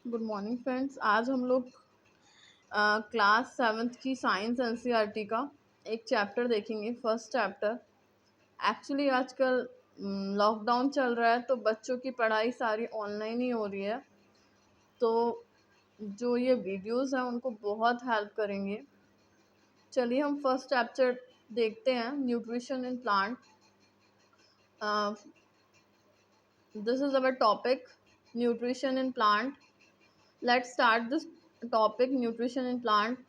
Good morning friends. आज हम लोग क्लास 7th की साइंस एनसीईआरटी का एक चैप्टर देखेंगे। First chapter. एक्चुअली आजकल लॉकडाउन चल रहा है तो बच्चों की पढ़ाई सारी ऑनलाइन ही हो रही है, तो जो ये वीडियोस हैं उनको बहुत हेल्प करेंगे। चलिए हम फर्स्ट चैप्टर देखते हैं, nutrition in plant. This is our topic, nutrition in plant. Let's start this topic, nutrition in plant.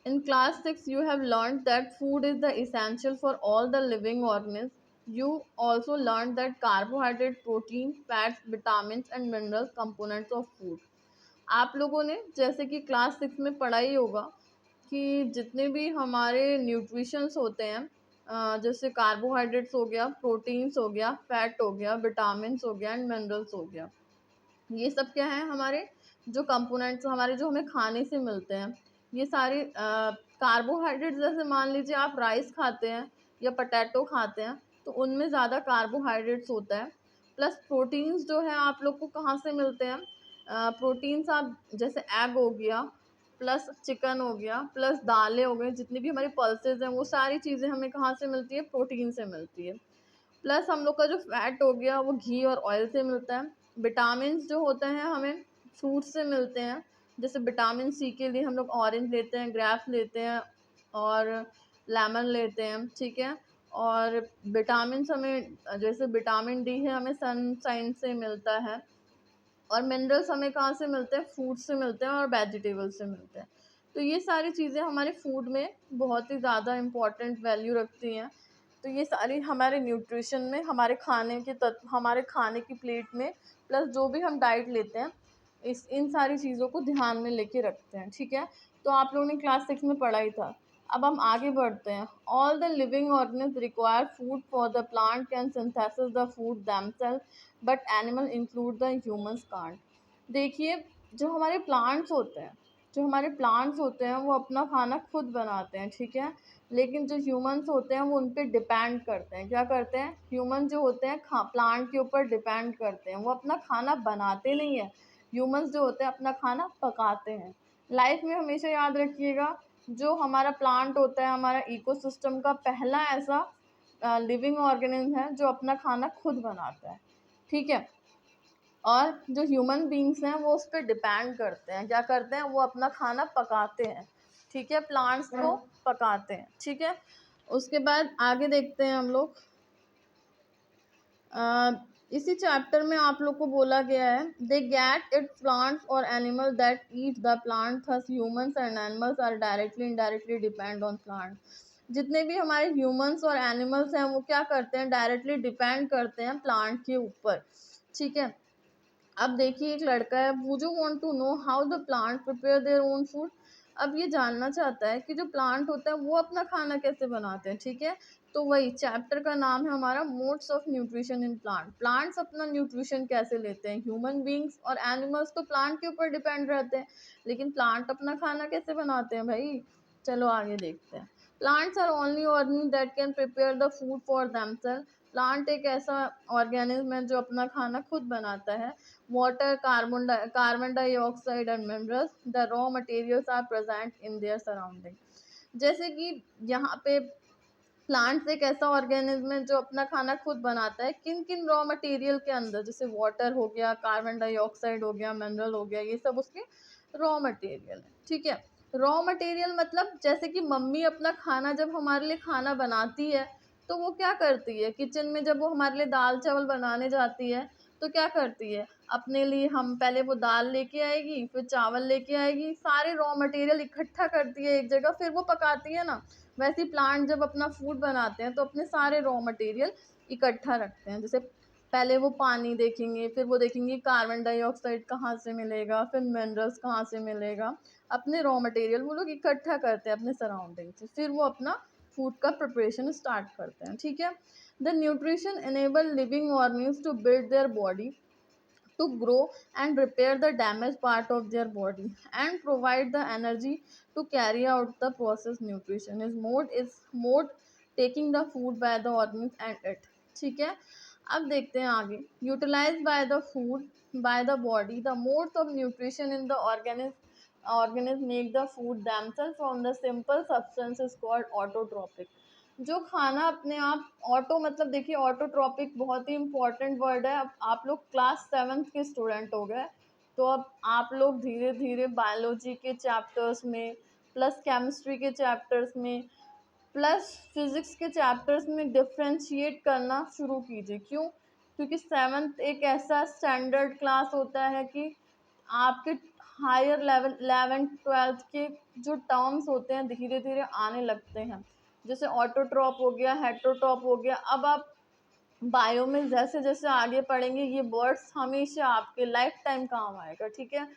In class 6, you have learned that food is the essential for all the living organisms. You also learned that carbohydrate, protein, fats, vitamins and minerals components of food. आप लोगों ने जैसे कि class 6 में पढ़ा ही होगा कि जितने भी हमारे न्यूट्रिशंस होते हैं, जैसे कार्बोहाइड्रेट्स हो गया, प्रोटीन्स हो गया, फैट हो गया, विटामिन्स हो गया एंड मिनरल्स हो गया, ये सब क्या है हमारे जो कंपोनेंट्स हमारे जो हमें खाने से मिलते हैं। ये सारे कार्बोहाइड्रेट्स, जैसे मान लीजिए आप राइस खाते हैं या पोटैटो खाते हैं तो उनमें ज़्यादा कार्बोहाइड्रेट्स होता है। प्लस प्रोटीन्स जो है आप लोग को कहाँ से मिलते हैं, प्रोटीन्स आप जैसे एग हो गया, प्लस चिकन हो गया, प्लस दालें हो गई, जितनी भी हमारी पल्सेज हैं वो सारी चीज़ें हमें कहाँ से मिलती है, प्रोटीन से मिलती है। प्लस हम लोग का जो फैट हो गया वो घी और ऑयल से मिलता है। विटामिन्स जो होते हैं हमें फ्रूट से मिलते हैं, जैसे विटामिन सी के लिए हम लोग ऑरेंज लेते हैं, ग्रेप्स लेते हैं और लेमन लेते हैं, ठीक है। और विटामिन्स हमें जैसे विटामिन डी है हमें सनशाइन से मिलता है। और मिनरल्स हमें कहाँ से मिलते हैं, फ्रूट से मिलते हैं और वेजिटेबल से मिलते हैं। तो ये सारी चीज़ें हमारे फूड में बहुत ही ज़्यादा इम्पोर्टेंट वैल्यू रखती हैं। तो ये सारी हमारे न्यूट्रिशन में, हमारे खाने के तत्व, हमारे खाने की प्लेट में, प्लस जो भी हम डाइट लेते हैं, इन सारी चीज़ों को ध्यान में लेके रखते हैं, ठीक है। तो आप लोगों ने क्लास 6 में पढ़ा ही था। अब हम आगे बढ़ते हैं। All the living organism require food for the plant can synthesis the food themself but animal include the humans can't. देखिए, जो हमारे प्लांट्स होते हैं वो अपना खाना खुद बनाते हैं, ठीक है। लेकिन जो ह्यूमंस होते हैं वो उन पे डिपेंड करते हैं। क्या करते हैं, ह्यूमन जो होते हैं प्लांट के ऊपर डिपेंड करते हैं, वो अपना खाना बनाते नहीं है। ह्यूमंस जो होते हैं अपना खाना पकाते हैं। लाइफ में हमेशा याद रखिएगा, जो हमारा प्लांट होता है हमारा इकोसिस्टम का पहला ऐसा लिविंग ऑर्गेनिज्म है जो अपना खाना खुद बनाता है, ठीक है। और जो ह्यूमन बींग्स हैं वो उस पर डिपेंड करते हैं। क्या करते हैं, वो अपना खाना पकाते हैं, ठीक है, प्लांट्स को पकाते हैं, ठीक है। उसके बाद आगे देखते हैं हम लोग। इसी चैप्टर में आप लोग को बोला गया है, दे गेट इट प्लांट्स और animal that eat the plant, thus humans and animals are directly indirectly depend on plant. जितने भी हमारे ह्यूमंस और एनिमल्स हैं वो क्या करते हैं, डायरेक्टली डिपेंड करते हैं प्लांट के ऊपर, ठीक है। अब देखिए, एक लड़का है, would you want to know how the plant prepare their own food. अब ये जानना चाहता है कि जो प्लांट होता है वो अपना खाना कैसे बनाते हैं, ठीक है। तो वही चैप्टर का नाम है हमारा, modes of nutrition in plant. Plants अपना न्यूट्रिशन कैसे लेते हैं, ह्यूमन बींग्स और एनिमल्स तो प्लांट के ऊपर डिपेंड रहते हैं, लेकिन प्लांट अपना खाना कैसे बनाते हैं भाई। चलो आगे देखते हैं। Plants are only organism that can prepare the food for themself. Plant एक ऐसा ऑर्गेनिज्म है जो अपना खाना खुद बनाता है। Water, carbon dioxide and minerals, the raw materials are present in their surrounding. जैसे कि यहाँ पे प्लांट्स एक ऐसा ऑर्गेनिज्म है जो अपना खाना खुद बनाता है, किन किन रॉ मटेरियल के अंदर, जैसे वाटर हो गया, कार्बन डाइऑक्साइड हो गया, मिनरल हो गया, ये सब उसके रॉ मटेरियल है, ठीक है। रॉ मटेरियल मतलब जैसे कि मम्मी अपना खाना जब हमारे लिए खाना बनाती है तो वो क्या करती है, किचन में जब वो हमारे लिए दाल चावल बनाने जाती है तो क्या करती है, अपने लिए हम पहले वो दाल लेके आएगी, फिर चावल लेके आएगी, सारे रॉ मटेरियल इकट्ठा करती है एक जगह, फिर वो पकाती है ना। वैसे ही प्लांट जब अपना फूड बनाते हैं तो अपने सारे रॉ मटेरियल इकट्ठा रखते हैं। जैसे पहले वो पानी देखेंगे, फिर वो देखेंगे कार्बन डाइऑक्साइड कहाँ से मिलेगा, फिर मिनरल्स कहाँ से मिलेगा। अपने रॉ मटेरियल वो लोग इकट्ठा करते हैं अपने सराउंडिंग से, फिर वो अपना फूड का प्रिपरेशन स्टार्ट करते हैं, ठीक है। The nutrition enable living organism to build their body, to grow and repair the damaged part of their body and provide the energy to carry out the process. Nutrition is mode taking the food by the organism and it, ठीक है। अब देखते हैं आगे, utilise by the food by the body the modes of nutrition in the organism make the food themselves from the simple substances called autotrophic. जो खाना अपने आप ऑटो मतलब देखिए ऑटोट्रॉपिक बहुत ही इंपॉर्टेंट वर्ड है। अब आप लोग क्लास 7th के स्टूडेंट हो गए, तो अब आप लोग धीरे धीरे बायोलॉजी के चैप्टर्स में प्लस केमिस्ट्री के चैप्टर्स में प्लस फिजिक्स के चैप्टर्स में डिफ्रेंशिएट करना शुरू कीजिए। क्यों? क्योंकि 7th एक ऐसा स्टैंडर्ड क्लास होता है कि आपके हायर लेवल 11th 12th के जो टर्म्स होते हैं धीरे धीरे आने लगते हैं, जैसे ऑटोट्रॉप हो गया, हेटरोट्रॉप हो गया। अब आप बायो में जैसे जैसे आगे पढ़ेंगे ये वर्ड्स हमेशा आपके लाइफ टाइम काम आएगा, ठीक है।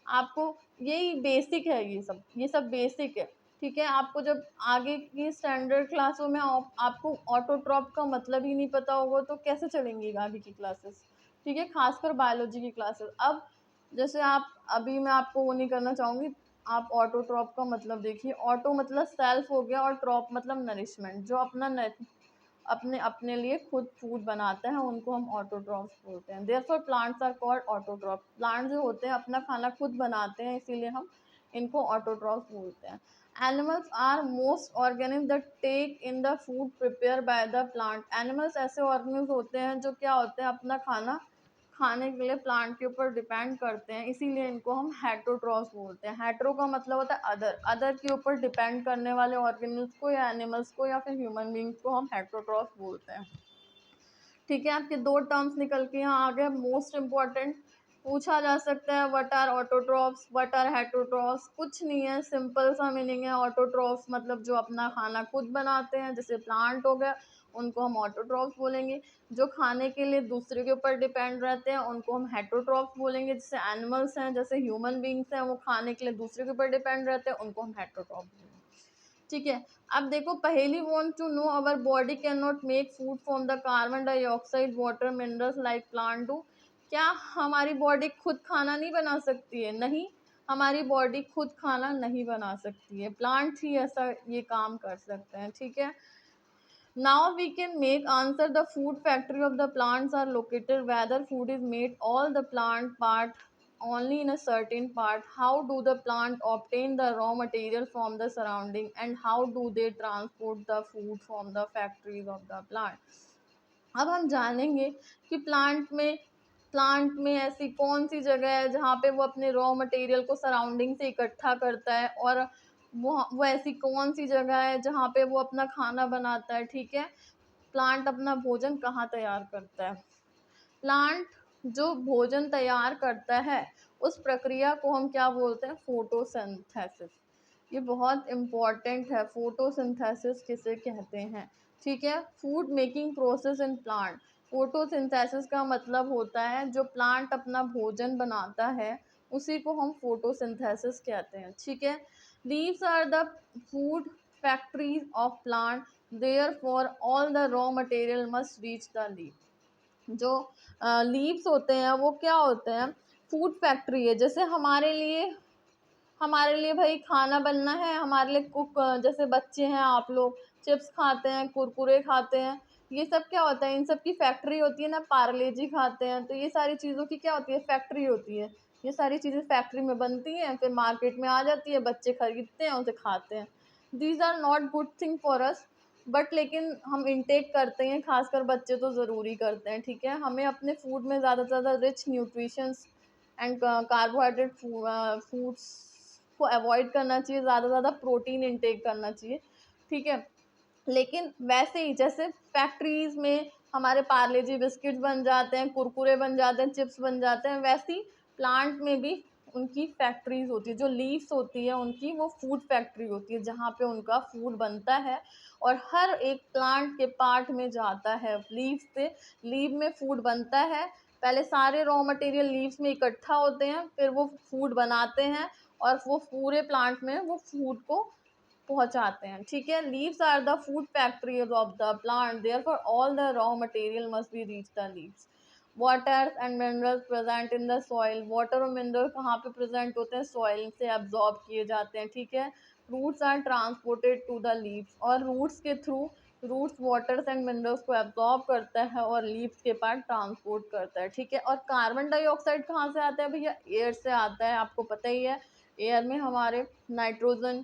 आपको यही बेसिक है, ये सब बेसिक है, ठीक है। आपको जब आगे की स्टैंडर्ड क्लासों में आपको ऑटोट्रॉप का मतलब ही नहीं पता होगा तो कैसे चलेंगी आगे की क्लासेस, ठीक है, खासकर बायोलॉजी की क्लासेस। अब जैसे आप अभी मैं आपको वो नहीं करना चाहूँगी, आप ऑटोट्रॉप का मतलब देखिए। ऑटो मतलब सेल्फ हो गया और ट्रॉप मतलब नरिशमेंट, जो अपने अपने लिए खुद फूड बनाते हैं उनको हम ऑटोट्रॉफ्स बोलते हैं। Therefore plants are called autotroph. Plant जो होते हैं अपना खाना खुद बनाते हैं, इसीलिए हम इनको ऑटोट्रॉफ बोलते हैं। Animals are most organism that take in the food prepare by the plant. Animals ऐसे ऑर्गेनिज्म होते हैं जो क्या होते हैं, अपना खाना खाने के लिए प्लांट के ऊपर डिपेंड करते हैं, इसीलिए इनको हम हेटरोट्रॉफ्स बोलते हैं। हेटरो का मतलब होता है अदर, अदर के ऊपर डिपेंड करने वाले ऑर्गेनिज्म को या एनिमल्स को या फिर ह्यूमन बींग्स को हम हेटरोट्रॉफ्स बोलते हैं, ठीक है। आपके दो टर्म्स निकल के यहाँ आ गए मोस्ट इम्पॉर्टेंट। पूछा जा सकता है what are autotrophs, what are heterotrophs. कुछ नहीं है, सिंपल सा मीनिंग है। ऑटोट्रॉफ्स मतलब जो अपना खाना खुद बनाते हैं, जैसे प्लांट हो गया, उनको हम ऑटोट्रॉफ्स बोलेंगे। जो खाने के लिए दूसरे के ऊपर डिपेंड रहते हैं उनको हम हेटरोट्रॉफ्स बोलेंगे। जैसे एनिमल्स हैं, जैसे ह्यूमन बींग्स हैं, वो खाने के लिए दूसरे के ऊपर डिपेंड रहते हैं, उनको हम हेटरोट्रॉफ्स बोलेंगे, ठीक है। अब देखो पहेली want to know our body can not make food from the carbon dioxide water minerals like plant do. क्या हमारी बॉडी खुद खाना नहीं बना सकती है? नहीं, हमारी बॉडी खुद खाना नहीं बना सकती है, प्लांट ही ऐसा ये काम कर सकते हैं, ठीक है। Now we can make answer the food factory of the plants are located, whether food is made all the plant part only in a certain part, how do the plant obtain the raw material from the surrounding, and how do they transport the food from the factories of the plant। अब हम जानेंगे कि plant में ऐसी कौन सी जगह है जहाँ पे वो अपने रॉ मटेरियल को सराउंडिंग से इकट्ठा करता है, और वो ऐसी कौन सी जगह है जहाँ पे वो अपना खाना बनाता है, ठीक है। प्लांट अपना भोजन कहाँ तैयार करता है? प्लांट जो भोजन तैयार करता है उस प्रक्रिया को हम क्या बोलते हैं? फोटोसिंथेसिस। ये बहुत इम्पॉर्टेंट है, फोटोसिंथेसिस किसे कहते हैं, ठीक है। Food making process in plant. Photosynthesis का मतलब होता है जो प्लांट अपना भोजन बनाता है उसी को हम फोटोसिंथेसिस कहते हैं, ठीक है। Leaves are the food factories of plant, therefore all the raw material must reach the leaf. जो लीव्स होते हैं वो क्या होते हैं? फूड फैक्ट्री है। जैसे हमारे लिए भाई खाना बनना है, हमारे लिए कुक, जैसे बच्चे हैं आप लोग चिप्स खाते हैं, कुरकुरे खाते हैं, ये सब क्या होता है? इन सब की फैक्ट्री होती है ना। पार्ले जी खाते हैं, तो ये सारी चीज़ों की क्या होती है? फैक्ट्री होती है। ये सारी चीज़ें फैक्ट्री में बनती हैं, फिर मार्केट में आ जाती है, बच्चे खरीदते हैं, उसे खाते हैं। These are not good thing for us, but लेकिन हम इनटेक करते हैं, खासकर बच्चे तो ज़रूरी करते हैं, ठीक है। हमें अपने फूड में ज़्यादा से ज़्यादा rich nutritions and carbohydrate foods को अवॉइड करना चाहिए, ज़्यादा से ज़्यादा प्रोटीन इनटेक करना चाहिए, ठीक है। लेकिन वैसे ही जैसे फैक्ट्रीज में हमारे पार्ले जी बिस्किट्स बन जाते हैं, कुरकुरे बन जाते हैं, चिप्स बन जाते हैं, वैसे ही प्लांट में भी उनकी फैक्ट्रीज होती है। जो लीव्स होती है उनकी वो फूड फैक्ट्री होती है जहाँ पे उनका फूड बनता है, और हर एक प्लांट के पार्ट में जाता है लीव्स से। लीव में फूड बनता है, पहले सारे रॉ मटेरियल लीव्स में इकट्ठा होते हैं, फिर वो फूड बनाते हैं और वो पूरे प्लांट में वो फूड को पहुंचाते हैं, ठीक है। Leaves are the food factories of the plant, therefore all the raw material must be reach the leaves. Water and minerals present in the soil. Water और मिनरल कहाँ पे प्रेजेंट होते हैं? सॉइल से एब्जॉर्ब किए जाते हैं, ठीक है। Roots are transported to the leaves, और रूट्स के through roots waters and minerals को एब्जॉर्ब करता है और लीव्स के पास ट्रांसपोर्ट करता है, ठीक है। और कार्बन डाइऑक्साइड कहाँ से आता है भैया? एयर से आता है, आपको पता ही है। एयर में हमारे nitrogen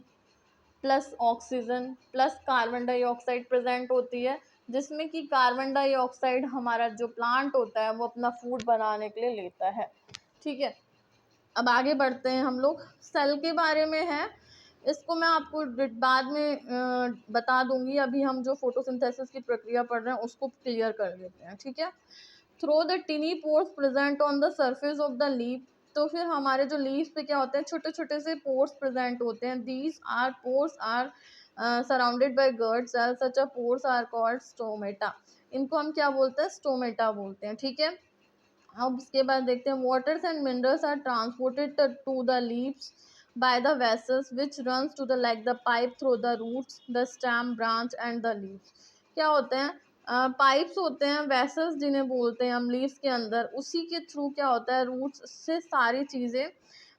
plus oxygen plus carbon dioxide present होती है, जिसमें कि कार्बन डाइऑक्साइड हमारा जो प्लांट होता है वो अपना फूड बनाने के लिए लेता है, ठीक है। अब आगे बढ़ते हैं हम लोग, सेल के बारे में है, इसको मैं आपको बाद में बता दूंगी। अभी हम जो फोटोसिंथेसिस की प्रक्रिया पढ़ रहे हैं उसको क्लियर कर लेते हैं, ठीक है। Through the tiny pores present on the surface of the leaf, तो फिर हमारे जो लीफ पे क्या होते हैं, छोटे छोटे से पोर्स प्रेजेंट होते हैं। These are pores are surrounded by guard cells, such a pores are called stomata. इनको हम क्या बोलते हैं? स्टोमेटा बोलते हैं, ठीक है। अब उसके बाद देखते हैं, waters and minerals are transported to the leaves by the vessels which runs to the like the pipe through the roots the stem branch and the leaves. क्या होते हैं? पाइप्स होते हैं, वेसल्स जिन्हें बोलते हैं हम लीव्स के अंदर, उसी के थ्रू क्या होता है, रूट्स से सारी चीज़ें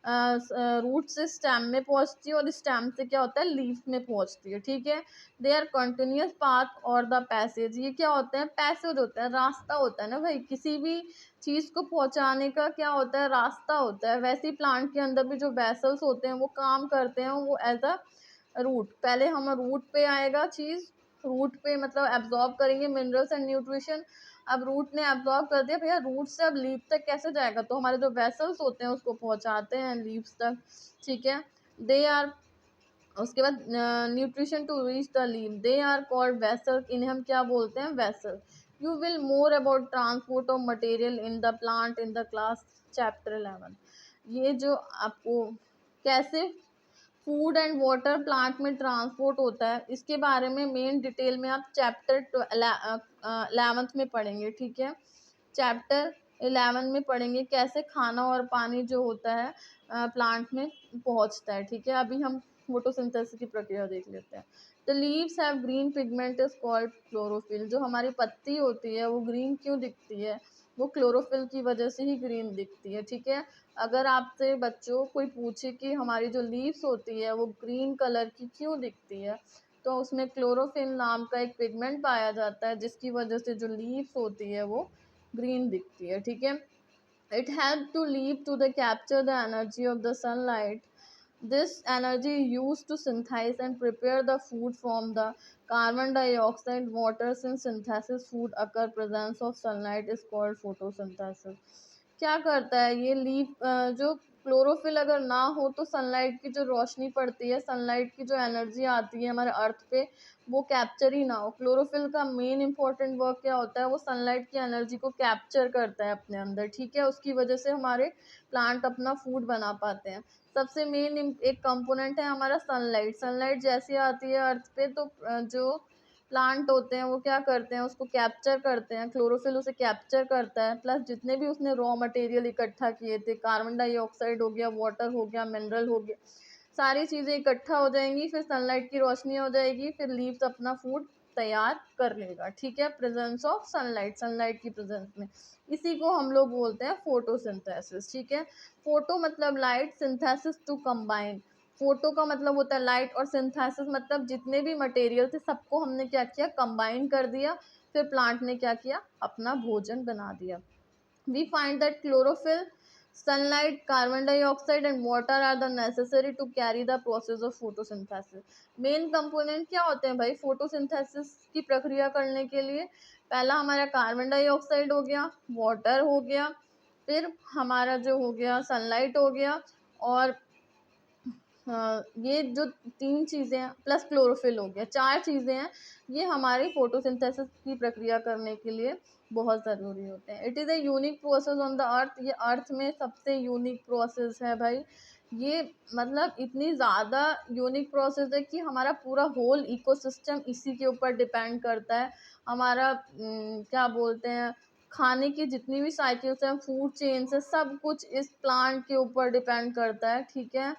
रूट से स्टेम में पहुंचती है और स्टेम से क्या होता है, लीफ में पहुंचती है, ठीक है। दे आर कंटिन्यूस पाथ और द पैसेज, ये क्या होते हैं? पैसेज होता है, रास्ता होता है ना भाई, किसी भी चीज को पहुंचाने का क्या होता है? रास्ता होता है। वैसे ही प्लांट के अंदर भी जो वेसल्स होते हैं वो काम करते हैं, वो एज अ रूट, पहले हम रूट पे आएगा चीज, रूट पे मतलब एब्जॉर्ब करेंगे मिनरल्स एंड न्यूट्रिशन। अब रूट ने एब्जॉर्ब कर दिया भैया, रूट से अब लीफ तक कैसे जाएगा? तो हमारे जो वेसल्स होते हैं उसको पहुंचाते हैं लीव्स तक, ठीक है। दे आर, उसके बाद nutrition to reach the leaf, they are called vessel, इन्हें हम क्या बोलते हैं? Vessel. You will more about transport of material in the plant in the class chapter 11। ये जो आपको कैसे फूड एंड वाटर प्लांट में ट्रांसपोर्ट होता है, इसके बारे में मेन डिटेल में आप चैप्टर 11 में पढ़ेंगे, ठीक है। चैप्टर 11 में पढ़ेंगे कैसे खाना और पानी जो होता है प्लांट में पहुंचता है, ठीक है। अभी हम फोटोसिंथेसिस की प्रक्रिया देख लेते हैं। The leaves have green pigment is called chlorophyll. जो हमारी पत्ती होती है वो ग्रीन क्यों दिखती है? वो क्लोरोफिल की वजह से ही ग्रीन दिखती है, ठीक है। अगर आपसे बच्चों कोई पूछे कि हमारी जो लीव्स होती है वो ग्रीन कलर की क्यों दिखती है, तो उसमें क्लोरोफिल नाम का एक पिगमेंट पाया जाता है, जिसकी वजह से जो लीव्स होती है वो ग्रीन दिखती है, ठीक है। It help to leave to the capture the energy of the sunlight. This energy used to synthesize and prepare the food from the carbon dioxide water. Since synthesis food occur presence of sunlight is called photosynthesis। क्या करता है ये leaf, जो chlorophyll अगर ना हो तो sunlight की जो रोशनी पड़ती है, सनलाइट की जो एनर्जी आती है हमारे अर्थ पे, वो कैप्चर ही ना हो। क्लोरोफिल का मेन इंपॉर्टेंट वर्क क्या होता है? वो सनलाइट की एनर्जी को कैप्चर करता है अपने अंदर, ठीक है। उसकी वजह से हमारे प्लांट अपना फूड बना पाते हैं। सबसे मेन एक कंपोनेंट है हमारा सनलाइट। सनलाइट जैसी आती है अर्थ पे तो जो प्लांट होते हैं वो क्या करते हैं? उसको कैप्चर करते हैं, क्लोरोफिल उसे कैप्चर करता है, प्लस जितने भी उसने रॉ मटेरियल इकट्ठा किए थे, कार्बन डाइऑक्साइड हो गया, वाटर हो गया, मिनरल हो गया, सारी चीज़ें इकट्ठा हो जाएंगी, फिर सनलाइट की रोशनी हो जाएगी, फिर लीव्स अपना फूड तैयार कर लेगा, ठीक है। प्रेजेंस ऑफ सनलाइट, सनलाइट की प्रेजेंस में, इसी को हम लोग बोलते हैं फोटोसिंथेसिस, ठीक है। फोटो मतलब light, synthesis to combine. Photo का मतलब होता है लाइट और सिंथेसिस मतलब जितने भी मटेरियल थे सबको हमने क्या किया? कंबाइन कर दिया, फिर प्लांट ने क्या किया? अपना भोजन बना दिया। We find that chlorophyll, sunlight, carbon dioxide and water are the necessary to carry the process of photosynthesis। Main component क्या होते हैं भाई फोटोसिंथेसिस की प्रक्रिया करने के लिए? पहला हमारा कार्बन डाइऑक्साइड हो गया, वाटर हो गया, फिर हमारा जो हो गया सनलाइट हो गया, और हाँ, ये जो तीन चीज़ें हैं प्लस क्लोरोफिल हो गया, चार चीज़ें हैं, ये हमारी फोटोसिंथेसिस की प्रक्रिया करने के लिए बहुत ज़रूरी होते हैं। It is a unique process on the earth, ये अर्थ में सबसे यूनिक प्रोसेस है भाई। ये मतलब इतनी ज़्यादा यूनिक प्रोसेस है कि हमारा पूरा होल इकोसिस्टम इसी के ऊपर डिपेंड करता है। हमारा क्या बोलते हैं, खाने की जितनी भी साइकिल्स हैं, फूड चेन से सब कुछ इस प्लांट के ऊपर डिपेंड करता है, ठीक है।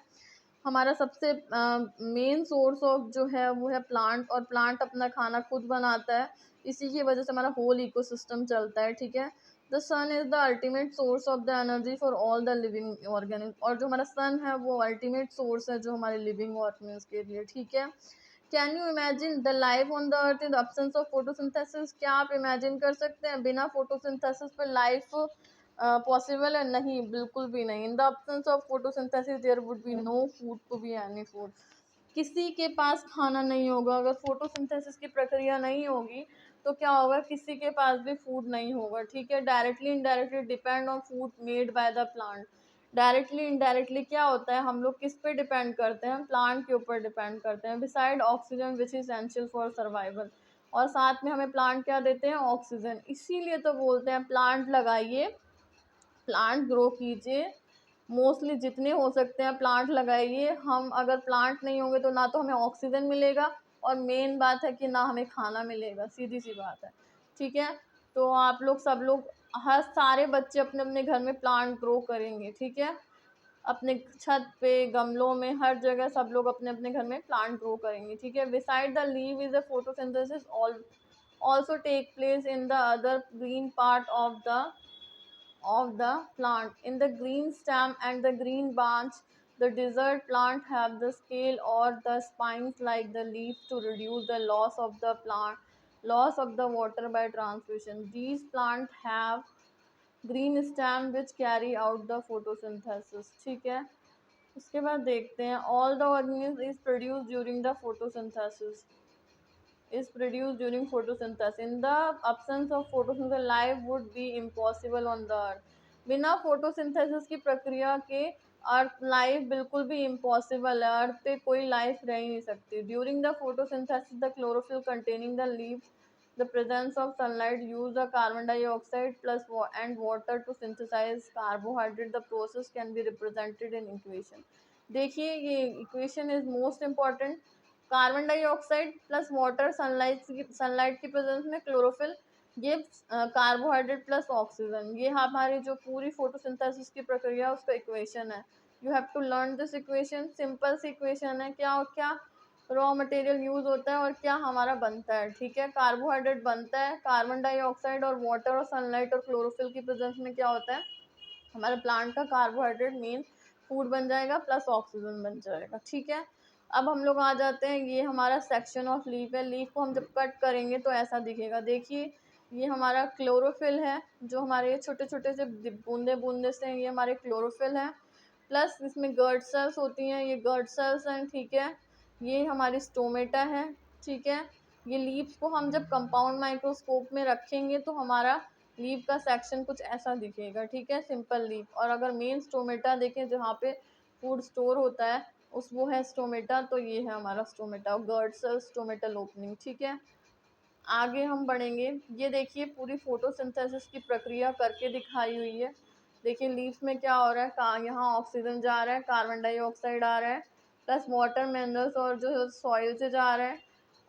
हमारा सबसे मेन सोर्स ऑफ जो है वो है प्लांट, और प्लांट अपना खाना खुद बनाता है, इसी की वजह से हमारा होल इकोसिस्टम चलता है, ठीक है। The sun is the ultimate source of the energy for all the living organism, और जो हमारा सन है वो अल्टीमेट सोर्स है जो हमारे लिविंग ऑर्गेनिज्म के लिए, ठीक है। Can you imagine the life on the earth in the absence of photosynthesis? क्या आप इमेजिन कर सकते हैं बिना फोटोसिंथेसिस पर लाइफ पॉसिबल है? नहीं, बिल्कुल भी नहीं। In the absence of photosynthesis there would be no food to be any food. किसी के पास खाना नहीं होगा अगर फोटोसिंथेसिस की प्रक्रिया नहीं होगी, तो क्या होगा, किसी के पास भी फूड नहीं होगा। ठीक है, directly indirectly depend on food made by the plant. Directly indirectly क्या होता है, हम लोग किस पे डिपेंड करते हैं, प्लांट के ऊपर डिपेंड करते हैं। Beside oxygen which is essential for survival, और साथ में हमें प्लांट क्या देते हैं, ऑक्सीजन। इसीलिए तो बोलते हैं प्लांट लगाइए, प्लांट ग्रो कीजिए, मोस्टली जितने हो सकते हैं प्लांट लगाइए। हम अगर प्लांट नहीं होंगे तो ना तो हमें ऑक्सीजन मिलेगा, और मेन बात है कि ना हमें खाना मिलेगा, सीधी सी बात है। ठीक है, तो आप लोग सब लोग, हर सारे बच्चे अपने अपने घर में प्लांट ग्रो करेंगे। ठीक है, अपने छत पे, गमलों में, हर जगह सब लोग अपने अपने घर में प्लांट ग्रो करेंगे। ठीक है, beside the leave is a photosynthesis also take place in the other green part of the plant. In the green stem and the green branch, the desert plant have the scale or the spines like the leaf to reduce the loss of the water by transpiration. These plants have green stem which carry out the photosynthesis. ठीक है, उसके बाद देखते हैं all the organism is produced during the photosynthesis is produced during photosynthesis. In the absence of photosynthesis, life would be impossible on the earth. बिना photosynthesis की प्रक्रिया के अर्थ लाइफ बिल्कुल भी इम्पॉसिबल है, अर्थ पे कोई लाइफ रह ही नहीं सकती। During the photosynthesis the chlorophyll containing the leaves the presence of sunlight use the carbon dioxide plus and water to synthesize carbohydrate. The process can be represented in equation. देखिए ये equation is most important. Carbon dioxide plus water, sunlight की presence में chlorophyll, ये carbohydrate plus oxygen, ये हमारी जो पूरी photosynthesis की प्रक्रिया उसका इक्वेशन है। You have to learn this equation, simple सी इक्वेशन है। क्या और क्या रॉ मटेरियल यूज होता है और क्या हमारा बनता है। ठीक है, कार्बोहाइड्रेट बनता है कार्बन डाइऑक्साइड और वाटर और सनलाइट और क्लोरोफिल की प्रेजेंस में। क्या होता है, हमारे प्लांट का कार्बोहाइड्रेट मेन फूड बन जाएगा प्लस ऑक्सीजन बन जाएगा। ठीक है, अब हम लोग आ जाते हैं, ये हमारा सेक्शन ऑफ लीफ है। लीफ को हम जब कट करेंगे तो ऐसा दिखेगा। देखिए ये हमारा क्लोरोफिल है, जो हमारे छोटे छोटे से बूंदे बूंदे से, ये हमारे क्लोरोफिल है। प्लस इसमें गर्ड सेल्स होती हैं, ये गर्ड सेल्स हैं। ठीक है, ये हमारी स्टोमेटा है। ठीक है, ये लीव्स को हम जब कंपाउंड माइक्रोस्कोप में रखेंगे तो हमारा लीव का सेक्शन कुछ ऐसा दिखेगा। ठीक है, सिंपल लीव। और अगर मेन स्टोमेटा देखें जहाँ पे फूड स्टोर होता है, उस वो है स्टोमेटा, तो ये है हमारा स्टोमेटा और गर्ड सेल स्टोमेटल ओपनिंग। ठीक है, आगे हम बढ़ेंगे। ये देखिए पूरी फोटोसिंथेसिस की प्रक्रिया करके दिखाई हुई है। देखिए लीव्स में क्या हो रहा है, कहाँ यहाँ ऑक्सीजन जा रहा है, कार्बन डाइऑक्साइड आ रहा है, प्लस वाटर मिनरल्स और जो सॉइल से जा रहा है,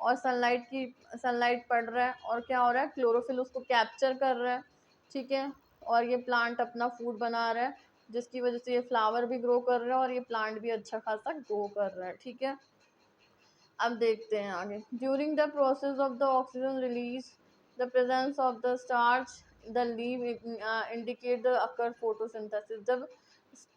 और सनलाइट पड़ रहा है, और क्या हो रहा है, क्लोरोफिल उसको कैप्चर कर रहा है। ठीक है, और ये प्लांट अपना फूड बना रहा है, जिसकी वजह से ये फ्लावर भी ग्रो कर रहा है और ये प्लांट भी अच्छा खासा ग्रो कर रहा है। ठीक है, अब देखते हैं आगे। During the process of the oxygen release the presence of the starch the leave indicate the occur photosynthesis. जब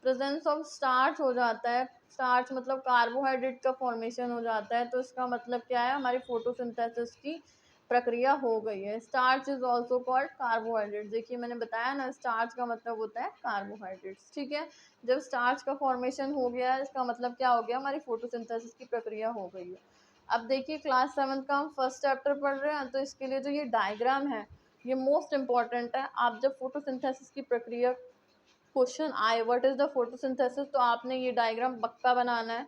प्रेजेंस ऑफ स्टार्च हो जाता है, स्टार्च मतलब कार्बोहाइड्रेट का फॉर्मेशन हो जाता है, तो इसका मतलब क्या है, हमारी फोटोसिंथेसिस की प्रक्रिया हो गई है। Starch is also called carbohydrate. देखिए मैंने बताया ना, स्टार्च का मतलब होता है कार्बोहाइड्रेट्स। ठीक है, जब स्टार्च का फॉर्मेशन हो गया है, इसका मतलब क्या हो गया, हमारी फोटोसिंथेसिस की प्रक्रिया हो गई है। अब देखिए क्लास 7 का हम फर्स्ट चैप्टर पढ़ रहे हैं, तो इसके लिए जो ये डायग्राम है ये मोस्ट इम्पॉर्टेंट है। आप जब फोटोसिंथेसिस की प्रक्रिया क्वेश्चन आए व्हाट इज द फोटोसिंथेसिस, तो आपने ये डायग्राम पक्का बनाना है।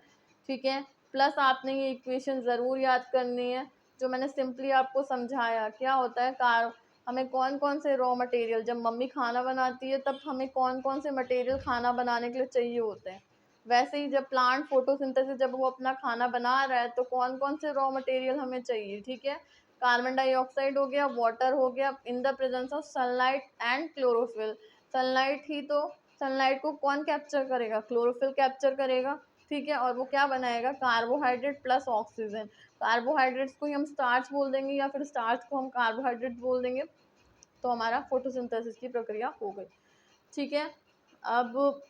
ठीक है, प्लस आपने ये इक्वेशन ज़रूर याद करनी है जो मैंने सिंपली आपको समझाया। क्या होता है, हमें कौन कौन से रॉ मटेरियल, जब मम्मी खाना बनाती है तब हमें कौन कौन से मटेरियल खाना बनाने के लिए चाहिए होते हैं, वैसे ही जब प्लांट फोटोसिंथेसिस जब वो अपना खाना बना रहा है तो कौन कौन से रॉ मटेरियल हमें चाहिए। ठीक है, कार्बन डाइऑक्साइड हो गया, वाटर हो गया, in the presence of sunlight and chlorophyll. Sunlight ही तो, सनलाइट को कौन कैप्चर करेगा, क्लोरोफिल कैप्चर करेगा। ठीक है, और वो क्या बनाएगा, कार्बोहाइड्रेट प्लस ऑक्सीजन। कार्बोहाइड्रेट्स को ही हम स्टार्च बोल देंगे या फिर स्टार्च को हम कार्बोहाइड्रेट बोल देंगे, तो हमारा फोटोसिंथेसिस की प्रक्रिया हो गई। ठीक है, अब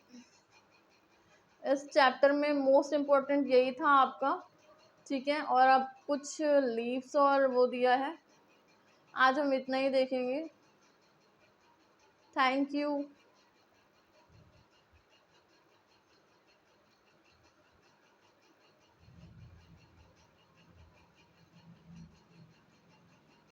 इस चैप्टर में मोस्ट इम्पोर्टेंट यही था आपका ठीक है, और अब कुछ लीव्स और वो दिया है। आज हम इतना ही देखेंगे। Thank you.